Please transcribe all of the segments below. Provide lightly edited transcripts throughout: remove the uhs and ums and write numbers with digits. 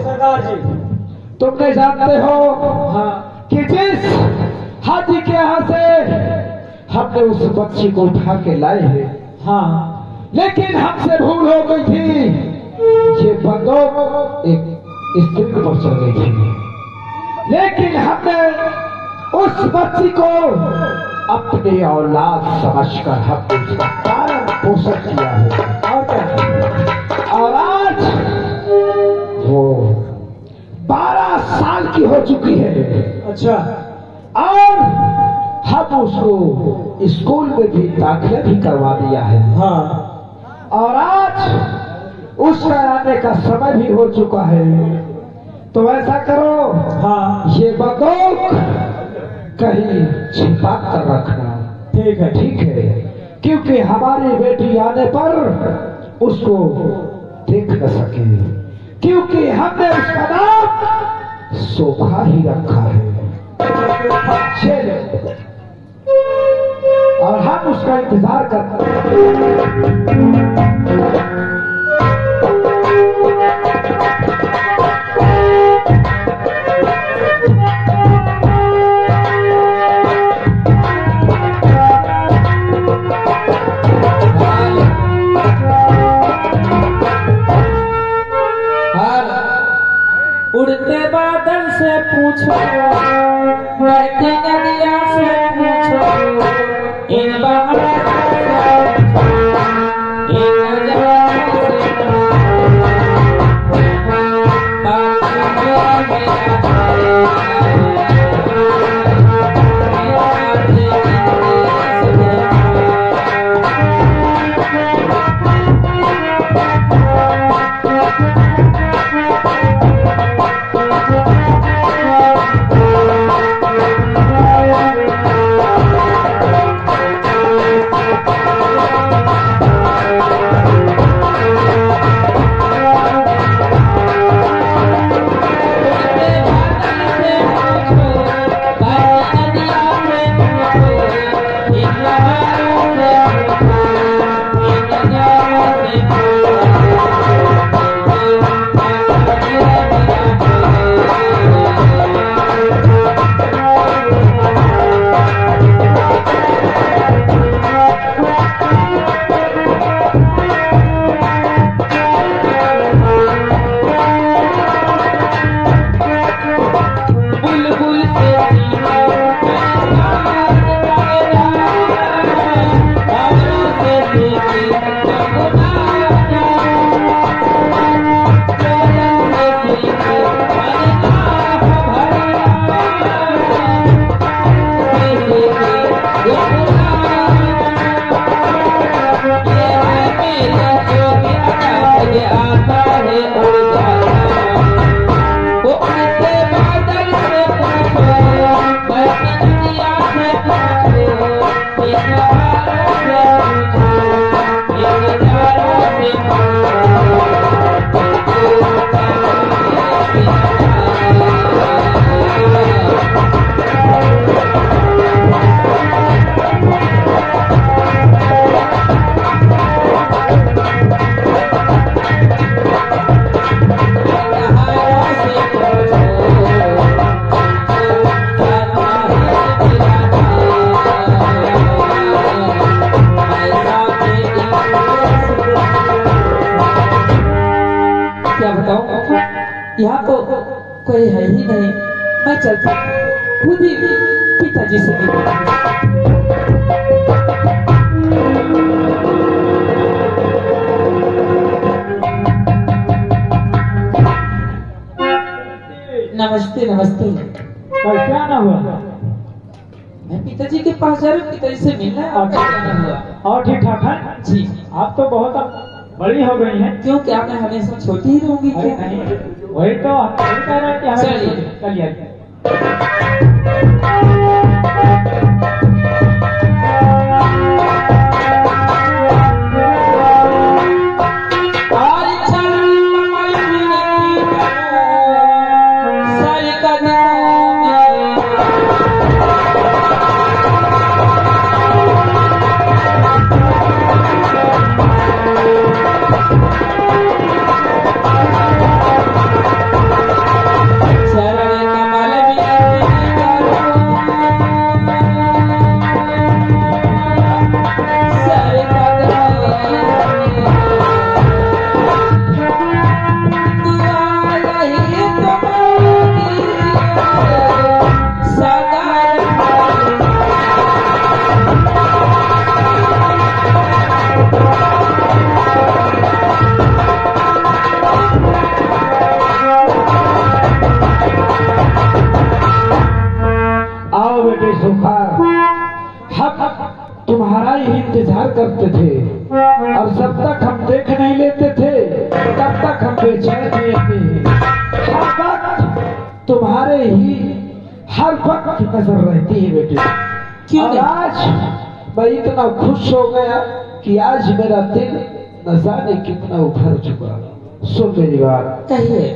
सरकार जी। तुमने जानते हो हाँ कि जिस हाजी के यहाँ से हमने उस बच्ची को उठा के लाए हैं, हाँ, लेकिन हमसे भूल हो गई थी। ये बंदूक एक स्त्री पर चल गई थी, लेकिन हमने उस बच्ची को अपनी औलाद समझकर हमने उसका पालन पोषण किया है। और क्या? और आज वो 12 साल की हो चुकी है। अच्छा। और हम उसको स्कूल में भी दाखिला भी करवा दिया है। हाँ। और आज उसका आने का समय भी हो चुका है। तो ऐसा करो, हाँ, ये बंदूक कहीं छिपा कर रखना। ठीक है। ठीक है, क्योंकि हमारी बेटी आने पर उसको देख न सके, क्योंकि हमने उसका नाम सोफा ही रखा है। चलो, और हम उसका इंतजार करते हैं। उड़ते बादल से पूछो, बहती नदिया से पूछो, इन यहाँ तो कोई है ही नहीं। मैं चलता खुद ही पिताजी से नमस्ते। नमस्ते। कैसे आना हुआ? मैं पिताजी के पास जा रहा हूँ, पिताजी से मिलना है। और क्या आना हुआ? और ठीक ठाक है जी। आप तो बहुत बड़ी हो गई हैं। क्यों, क्या मैं हमेशा छोटी ही रहूंगी क्या? वही तो हम कह रहे हैं कि हमें चलिए। करते थे और जब तक हम देख नहीं लेते थे तब तक हम बेचैन रहते। हर वक्त तुम्हारे ही हर वक्त नजर रहती है बेटी। क्यों और नहीं? आज मैं इतना खुश हो गया कि आज मेरा दिल न जाने कितना उभर चुका। सुन मेरी बात। कहिए।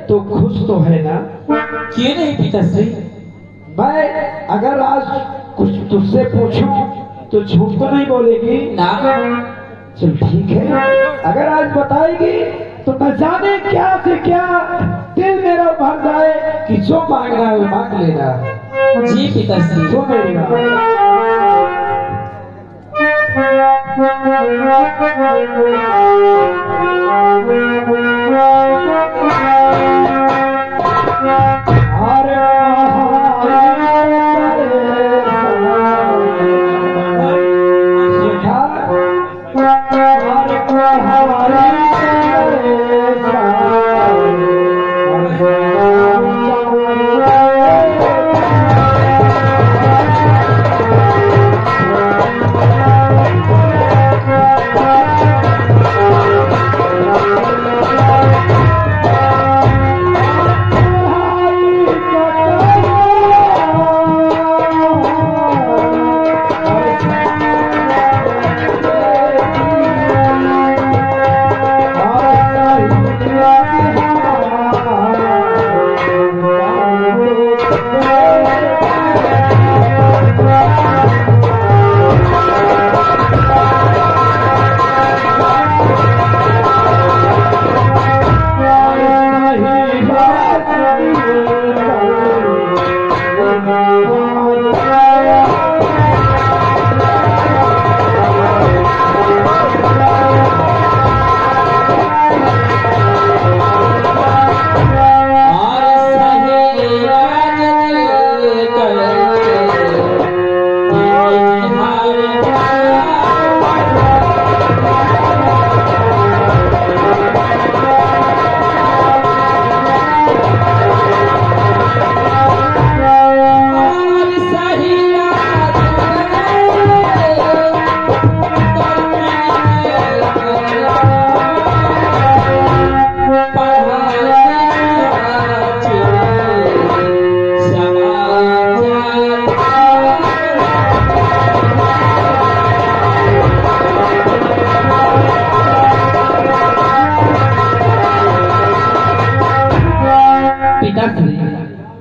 तो खुश तो है ना? क्यों नहीं पिताश्री? मैं अगर आज कुछ तुझसे पूछूं तो झूठ तो नहीं बोलेगी ना। चल ठीक है, अगर आज बताएगी तो न जाने क्या से क्या दिल मेरा भर जाए कि जो मांगना है वो मांग लेना। जी पिताश्री। सो मेरी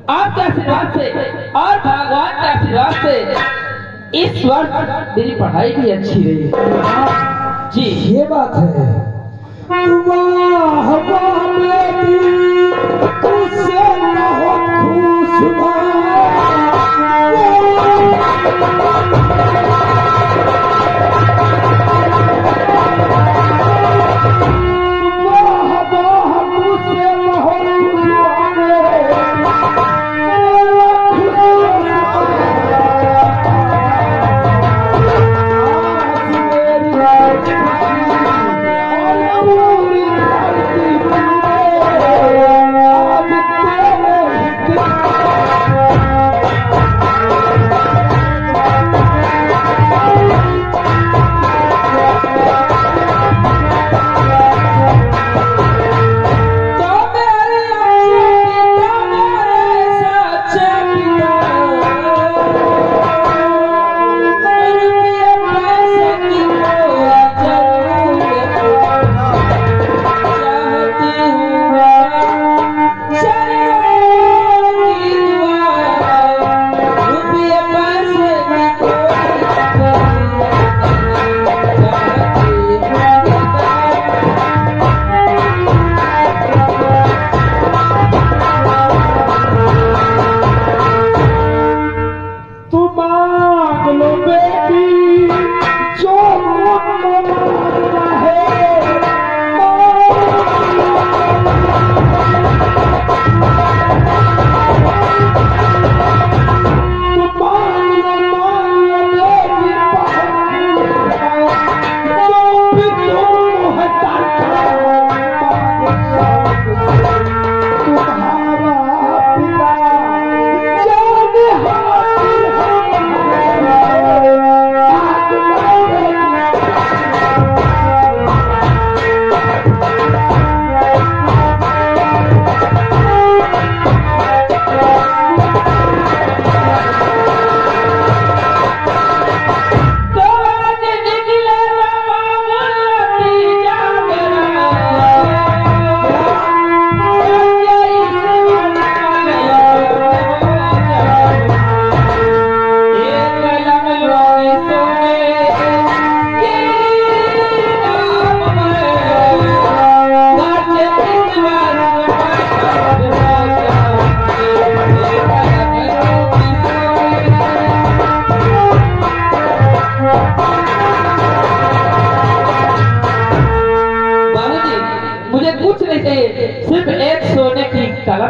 आपके आशीर्वाद से और भगवान के आशीर्वाद से इस वर्ष मेरी पढ़ाई भी अच्छी रही। जी ये बात है। वाह वाह बेटी तुझसे न हो खुश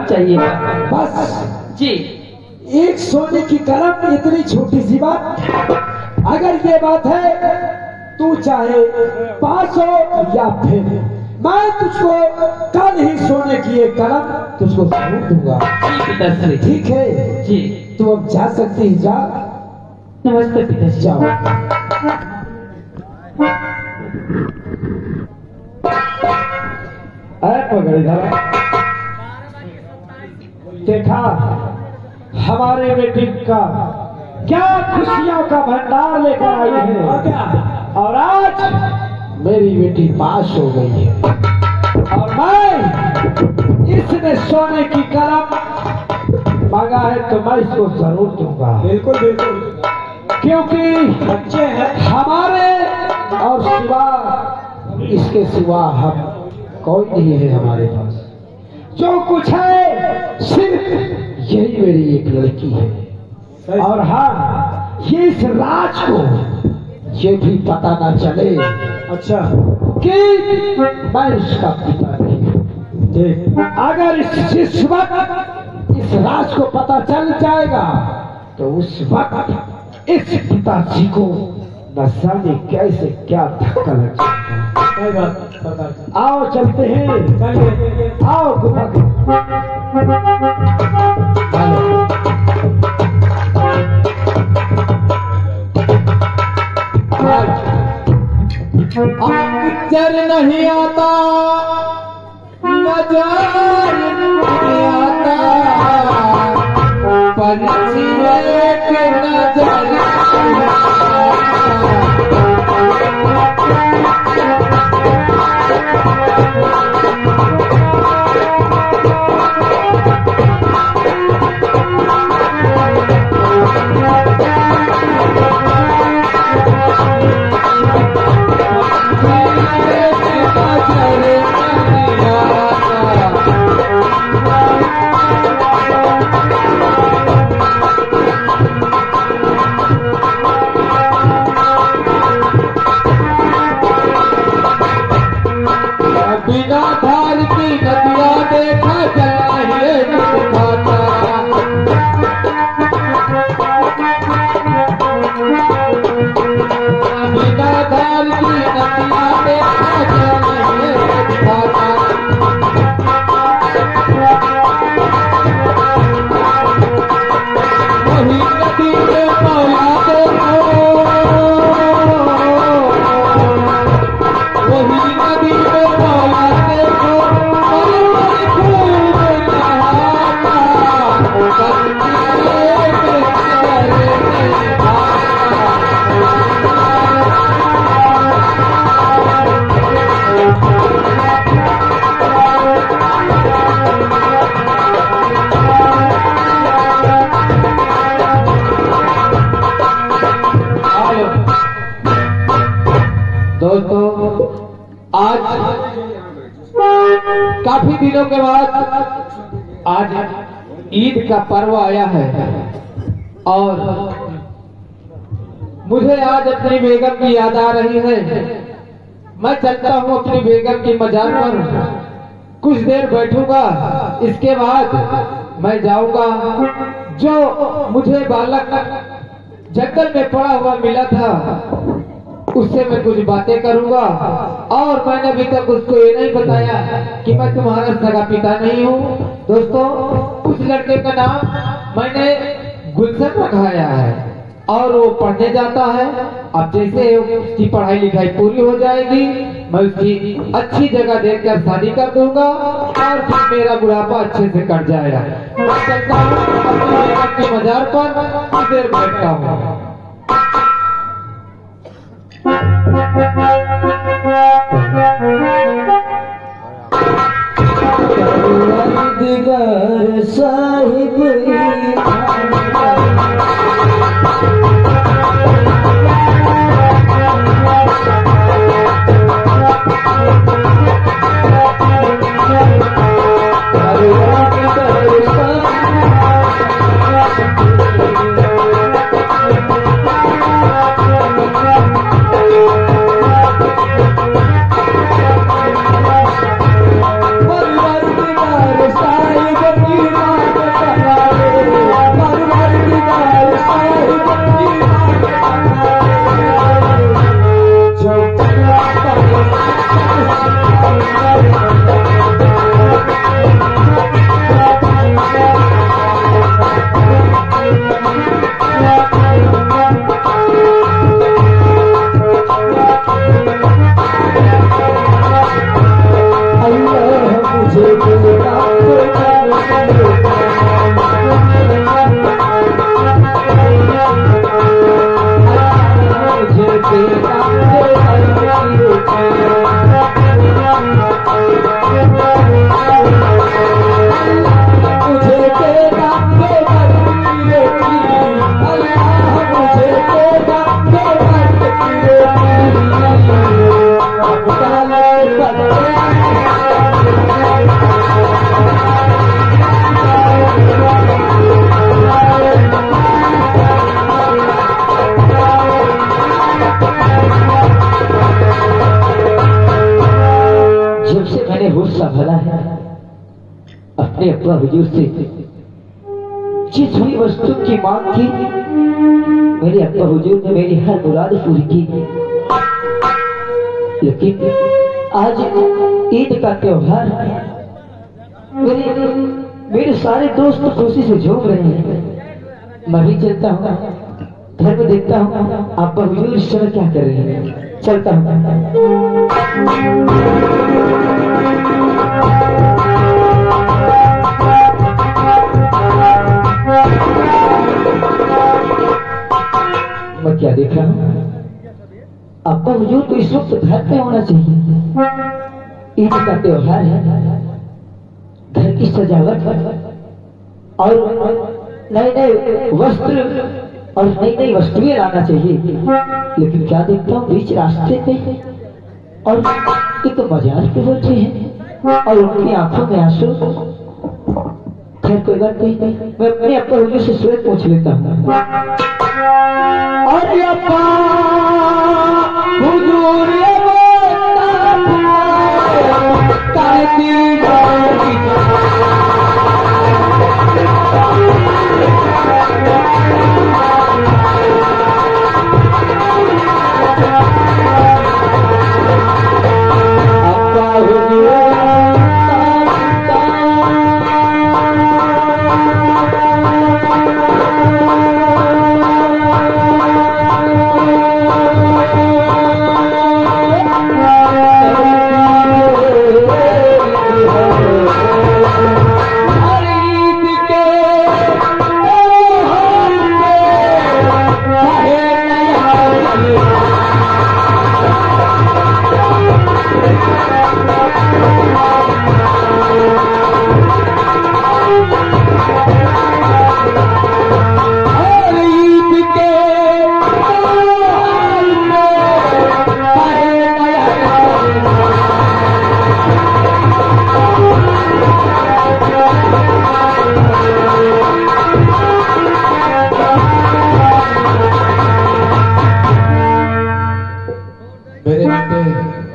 कलम चाहिए। बस जी। एक सोने की कलम, इतनी छोटी सी बात। अगर ये बात है, तू चाहे पास हो या फिर मैं तुझको कल ही सोने की एक कलम तुझको जरूर दूंगा। जी पिताश्री। ठीक है जी। तू अब जा सकती है, जा। नमस्ते पिताश्री। जाओ। देखा हमारे बेटी का क्या खुशियों का भंडार लेकर आई है, और आज मेरी बेटी पास हो गई है, और मैं इसने सोने की कलम मांगा है तो मैं इसको जरूर दूंगा। बिल्कुल बिल्कुल, क्योंकि बच्चे हैं हमारे, और सिवा इसके सिवा हम कोई नहीं है हमारे पास। जो कुछ है सिर्फ यही मेरी एक लड़की है, और हाँ ये इस राज को ये भी पता ना चले अच्छा कि मैं इसका पिता नहीं हूँ। अगर जिस वक्त इस राज को पता चल जाएगा तो उस वक्त इस पिताजी को न जाने कैसे क्या धक्का लग जाएगा। आओ चलते हैं, आओ गुफा के। नजर नहीं आता, नजर नहीं आता, पंछी एक नजर बिना धार की नदिया देखा चाहिए बिना धार की नदिया देखा चाहिए वही नदी में मौला देखो, वही नदी में मौला देखो, दोस्तों आज काफी दिनों के बाद आज ईद का पर्व आया है, और मुझे आज अपनी बेगम की याद आ रही है। मैं चलता हूँ अपनी बेगम की मजार पर, कुछ देर बैठूंगा, इसके बाद मैं जाऊंगा। जो मुझे बालक जंगल में पड़ा हुआ मिला था उससे मैं कुछ बातें करूंगा, और मैंने अभी तक उसको ये नहीं बताया कि मैं तुम्हारा सगा पिता नहीं हूँ। दोस्तों उस लड़के का नाम मैंने गुलशन रखाया है, और वो पढ़ने जाता है। अब जैसे उसकी पढ़ाई लिखाई पूरी हो जाएगी मैं उसकी अच्छी जगह देखकर शादी कर दूंगा, और फिर मेरा बुढ़ापा अच्छे से कट जाएगा। मैं चलता हूँ अपनी बेगम की मजार पर, कुछ देर बैठता हूँ। दिगर साहिब सा भला है अपने अब्बा हुजूर से जिस भी वस्तु की मांग की मेरे अब्बा हुजूर ने मेरी हर मुराद पूरी की। लेकिन आज ईद का त्योहार मेरे सारे दोस्त खुशी से झूम रहे हैं। मैं भी चलता हूँ घर में देखता हूँ अब्बा हुजूर इस समय क्या कर रहे हैं। चलता हूँ। मैं क्या देख रहा हूँ अब्बा हुजूर तो इस वक्त घर पे होना चाहिए। ईद का त्योहार है, घर की सजावट और नए नए वस्त्र और नई नई वस्तुएं लाना चाहिए। लेकिन क्या देखता हूँ बीच रास्ते पे और एक बाजार पे बैठे हैं और उनकी आंखों में आंसू। खैर कोई बात नहीं, मैं अपने अब्बा हुजूर से स्वयं पूछ लेता हूँ। अरे अब्बा हुजूर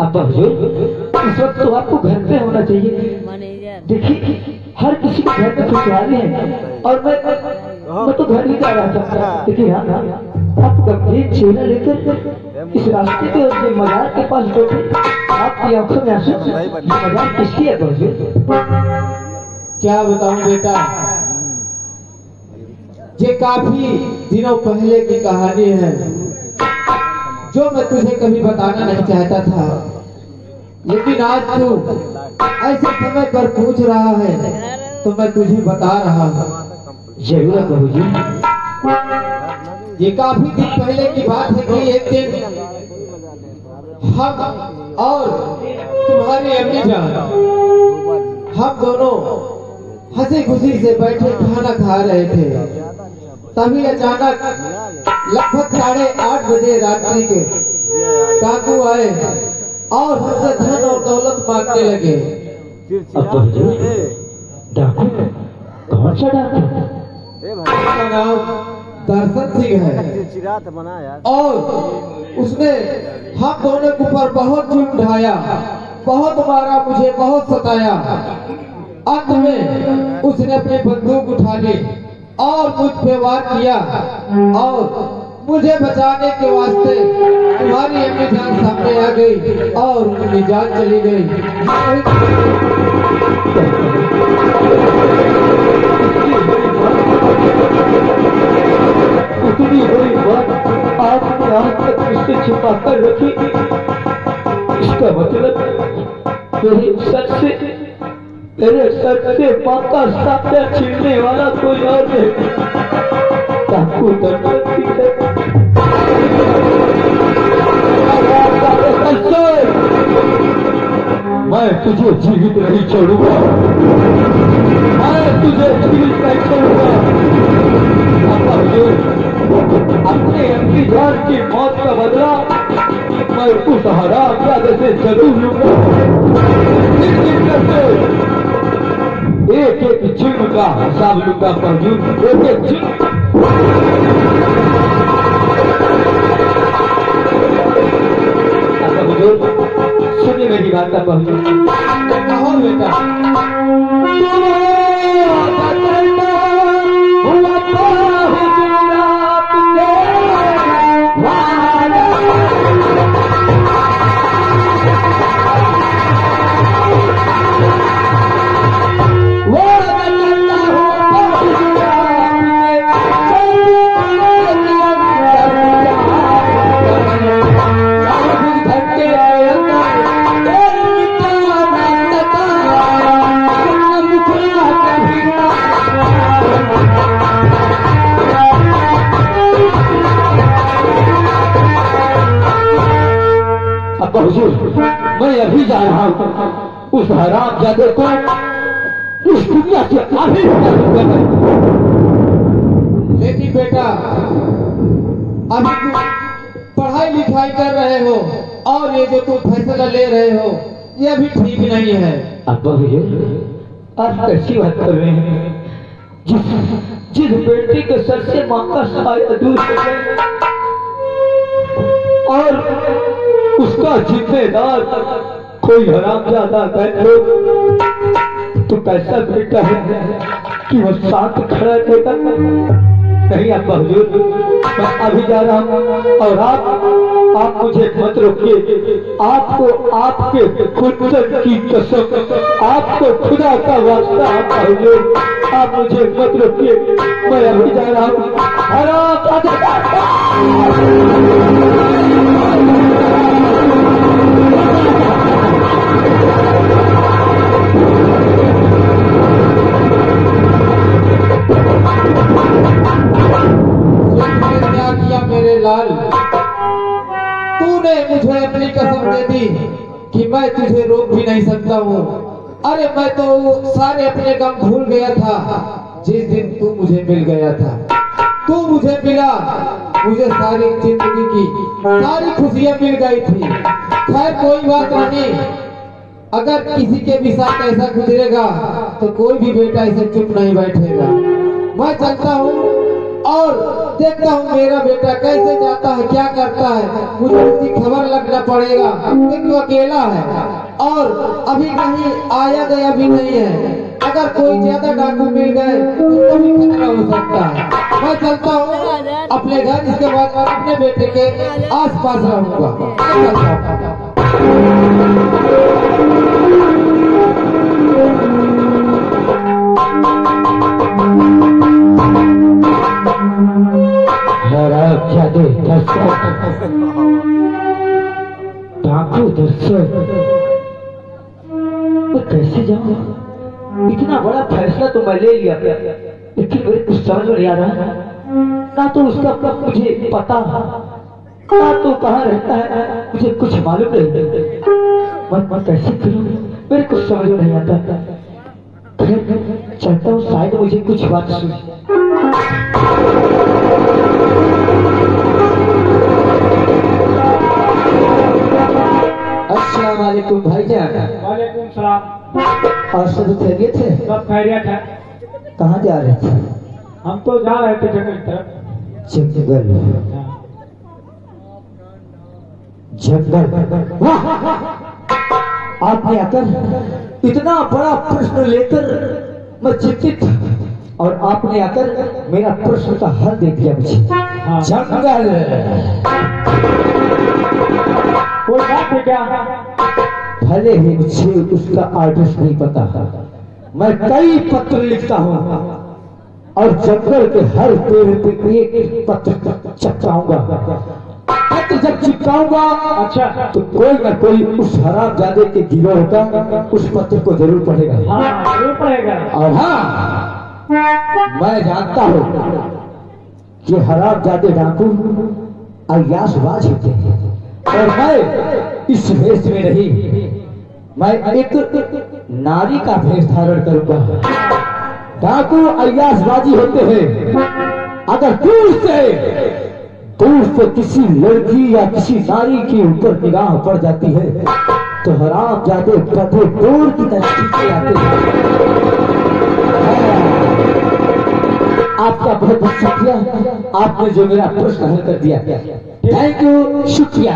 अब्बा हुजूर इस वक्त तो आपको घर पे होना चाहिए। देखिए हर किसी के घर में खुशहाली है और मैं तो घर ही जा रहा था। लेकिन आप गंभीर चेहरा लेकर इस रास्ते पे और मजार के पास बैठे, आपकी आंखों में आंसू। मजार किसकी है अब्बा हुजूर? क्या बताऊं बेटा, ये काफी दिनों पहले की कहानी है जो मैं तुझे कभी बताना नहीं चाहता था। लेकिन आज तू ऐसे समय पर पूछ रहा है तो मैं तुझे बता रहा हूँ। जरूर बहूजी। ये काफी दिन पहले की बात है कि एक दिन हम और तुम्हारी अम्मी जान हम दोनों हंसी खुशी से बैठे खाना खा रहे थे। तभी अचानक लगभग 8:30 बजे रात्रि के डाकू आए और हमसे धन और दौलत मांगने लगे। डाकू? कौन सा डाकू? उसका नाम दर्शन सिंह है और उसने हम दोनों के ऊपर बहुत जुल्म ढाया, बहुत मारा, मुझे बहुत सताया। अंत में उसने अपनी बंदूक उठा ली और मुझ पे वार किया और मुझे बचाने के वास्ते तुम्हारी अम्मी जान सामने आ गई और उनकी जान चली गई। इतनी बड़ी बात आपने आज तक मुझसे छुपा कर रखी, इसका मतलब मेरे सर से पाका साया छीनने वाला कोई और नहीं। डाकू दर्शन सिंह है। मैं तुझे जीवित नहीं छोड़ूंगा, मैं तुझे जीवित नहीं छोड़ूंगा। अपने अम्मी जान की मौत का बदला मैं उस हरामजादे से जरूर लूंगा। एक एक जुर्म का हिसाब लूंगा। परजूर एक एक जुर्म। सुनिए मेरी बात का। कहो बेटा। मैं अभी जा रहा हूँ उस हरामजादे को इस दुनिया से अभी लेकिन बेटा अभी तुम पढ़ाई लिखाई कर रहे हो और ये जो तुम फैसला ले रहे हो ये अभी ठीक नहीं है। अब्बा भैया आप कैसी बात कर रहे हैं? जिस बेटे के सर से माँ का साया दूर हो गया और उसका जिम्मेदार कोई हरामजादा है तो कैसा बेटा है कि वो साथ खड़ा रहेगा? नहीं अब्बा हुजूर, मैं अभी जा रहा हूँ और आप मुझे मत रोकिए। आपको आपके कुदरत की कसम, आपको खुदा का वास्ता अब्बा हुजूर, आप मुझे मत रोकिए। मैं अभी जा रहा हूँ। क्या किया मेरे लाल? तूने मुझे अपनी कसम दे दी कि मैं तुझे रोक भी नहीं सकता हूँ। अरे मैं तो सारे अपने गम भूल गया था जिस दिन तू मुझे मिल गया था। तू मुझे मिला, मुझे सारी जिंदगी की सारी खुशियां मिल गई थी। खैर कोई बात नहीं, अगर किसी के भी साथ ऐसा गुजरेगा तो कोई भी बेटा ऐसे चुप नहीं बैठेगा। मैं चलता हूँ और देखता हूँ मेरा बेटा कैसे जाता है, क्या करता है। मुझे उसकी खबर लगना पड़ेगा क्योंकि वो अकेला है और अभी कहीं आया गया भी नहीं है। अगर कोई ज्यादा डाकू मिल गए तो भी खतरा हो सकता है। मैं चलता हूँ अपने घर, इसके बाद अपने बेटे के आस पास रहूंगा। डाकू दर्शक मैं कैसे जाऊँ? इतना बड़ा फैसला तो मैं ले लिया लेकिन मेरे कुछ समझ में नहीं आ रहा। ना तो उसका मुझे पता, ना तो कहाँ रहता है, मुझे कुछ मालूम नहीं। मैं कैसे करूँ? मेरे कुछ समझ में नहीं आता। चलता हूँ, शायद मुझे कुछ बात सुन। अस्सलाम वालेकुम भाईजान। वालेकुम सलाम। और सब खैरियत है? सब खैरियत है। कहाँ जा रहे थे? हम तो जा रहे थे जंगल की तरफ। जंगल? जंगल? वाह! आपने आकर इतना बड़ा प्रश्न लेकर मैं चिंतित था और आपने आकर मेरा प्रश्न का हल दे दिया मुझे। जंगल कोई बात है क्या? भले ही मुझे उसका एड्रेस नहीं पता, मैं कई पत्र लिखता हूँ और जंगल के हर पेड़ पे एक पत्र चिपकाऊंगा। पत्र जब चिपकाऊंगा अच्छा तो कोई न कोई उस हरामजादे के गिरोह का उस पत्र को जरूर पढ़ेगा। हाँ जरूर पड़ेगा। और हाँ, मैं जानता हूँ कि हरामजादे डाकू अय्याशबाज होते हैं और मैं इस भेष में नहीं, मैं एक नारी का भेष धारण करूंगा। डाकू अय्याशबाजी होते हैं। अगर दूर से किसी लड़की या किसी नारी के ऊपर निगाह पड़ जाती है तो हरामजादे बधे दूर की तरफ खींचे आते हैं। आपका बहुत बहुत शुक्रिया, आपने जो मेरा प्रश्न हल कर दिया। थैंक यू, शुक्रिया।